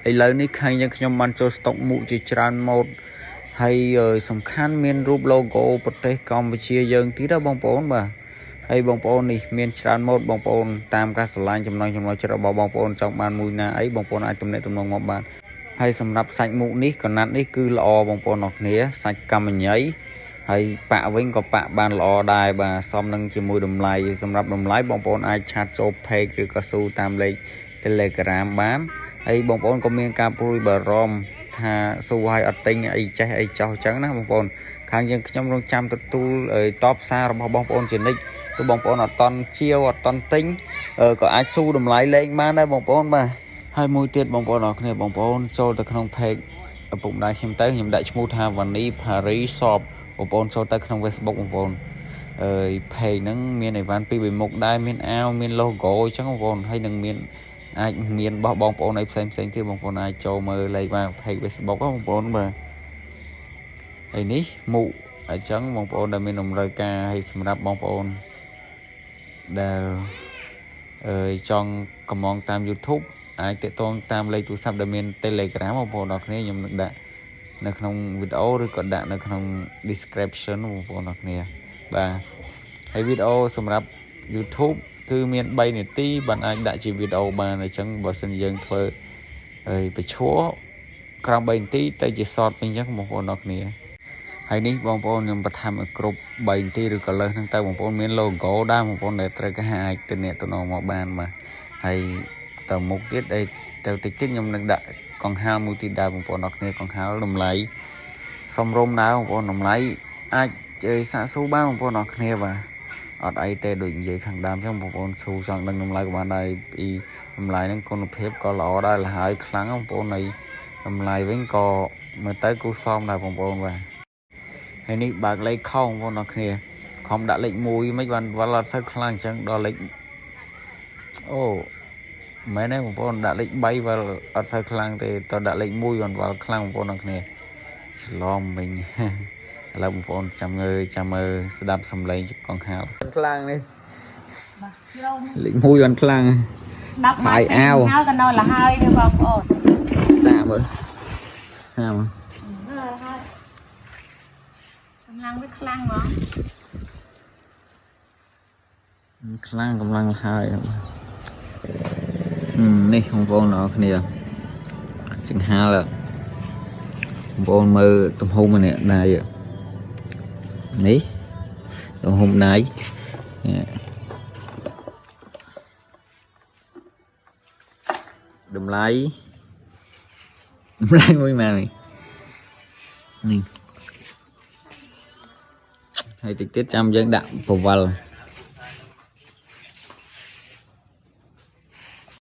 ឥឡូវនេះឃើញយើងខ្ញុំបានចូលស្តុកមុខជាច្រើនម៉ូដហើយសំខាន់មានរូប logo ប្រទេសកម្ពុជាយើងទៀតបងប្អូនបាទហើយបងប្អូននេះមានច្រើនម៉ូដបងប្អូនតាមការស្រឡាញ់ចំណង់ចិត្តរបស់បងប្អូនចង់បានមួយណាអីបងប្អូនអាចទំនាក់ទំនងមកបានហើយសម្រាប់សាច់មុខនេះកណាត់នេះគឺល្អបងប្អូនអរគ្នាសាច់កាមញ៉ៃហើយប៉ាក់វិញក៏ប៉ាក់បានល្អដែរបាទសមនឹងជាមួយតម្លៃសម្រាប់តម្លៃបងប្អូនអាចឆាតចូល page ឬក៏ស៊ូតាមលេខ Telegram បានហើយបងប្អូនក៏មានការព្រួយបារម្ភថាស៊ូឲ្យអត់ទិញអីចេះអីចោះអញ្ចឹងណាបងប្អូនខាងយើងខ្ញុំរងចាំទទួលតបសាររបស់បងប្អូនជានិច្ចទោះបងប្អូនអត់តន់ជាវអត់តន់ទិញក៏អាចស៊ូតម្លៃលេខបានដែរបងប្អូនបាទហើយមួយទៀតបងប្អូនអរគ្នាបងប្អូនចូលទៅក្នុង page ឪពុកម្ដាយខ្ញុំទៅខ្ញុំដាក់ឈ្មោះថា Vani Paris Shop បងប្អូនចូលទៅក្នុង Facebook បងប្អូនpage ហ្នឹងមានអីវ៉ាន់ពីរបីមុខដែរមានអាវមាន logo អញ្ចឹងបងប្អូនហើយនឹងមានអាចមានបោះបងប្អូនអីផ្សេងទៀតបងប្អូនអាចចូលមើលលេខបាន page Facebook បងប្អូនបាទហើយនេះមុខអញ្ចឹងបងប្អូនដែលមានតម្រូវការឲ្យសម្រាប់បងប្អូនដែលចង់កម្មងតាម YouTube អាចទាក់ទងតាមលេខទូរស័ព្ទដែលមាន Telegram បងប្អូនអរគ្នាខ្ញុំនឹងដាក់នៅក្នុងវីដេអូឬក៏ដាក់នៅក្នុង description បងប្អូនអរគ្នាបាទហើយវីដេអូសម្រាប់ YouTube គឺមាន3នាទីបានអាចដាក់ជាវីដេអូបានអញ្ចឹងបើសិនយើងធ្វើបញ្ឈរក្រោម3នាទីទៅជា short វិញអញ្ចឹងបងប្អូនអរគ្នាហើយនេះបងប្អូនខ្ញុំបន្ថែមឲ្យគ្រប់3នាទីឬក៏លើសហ្នឹងទៅបងប្អូនមាន logo ដែរបងប្អូនដែលត្រូវការអាចទំនាក់ទំនងមកបានបាទហើយតមុខទៀតទៅតិចខ្ញុំនឹងដាក់កង្ហារមួយទៀតដែរបងប្អូនអរគ្នាកង្ហារតម្លៃសំរុំដែរបងប្អូនតម្លៃអាចសាកស៊ូបានបងប្អូនអរគ្នាបាទអត់អីទេដូចនិយាយខាងដើមអញ្ចឹងបងប្អូនស៊ូចង់ដឹងតម្លៃក៏បានដែរពីតម្លៃហ្នឹងគុណភាពក៏ល្អដែរលហើយខ្លាំងបងប្អូនហើយតម្លៃវិញក៏មើលទៅគូសមដែរបងប្អូនបាទហើយនេះបើកលេខខំបងប្អូនអរគ្នាខំដាក់លេខ1មិនបានវល់អត់សូវខ្លាំងអញ្ចឹងដល់លេខអូមែនទេបងប្អូនដាក់លេខ3វល់អត់សូវខ្លាំងទេតដាក់លេខ1គាត់វល់ខ្លាំងបងប្អូនអរគ្នាច្រឡំវិញឥឡូវបងប្អូនចាំមើលស្ដាប់សំឡេងកង្ហារខ្លាំងនេះលេខ1គាត់ខ្លាំង10ម៉ាយអាវហើយក៏នៅលហើយទេបងប្អូនសាមើលកម្លាំងវាខ្លាំងហ្មងខ្លាំងកម្លាំងហើយនេះបងប្អូនអរគ្នាចង្ហាលបងប្អូនមើលទំហំម្នាក់ដៃនេះទំហំដៃតម្លៃមួយម៉ាននេះហើយតិចទៀតចាំយើងដាក់បវល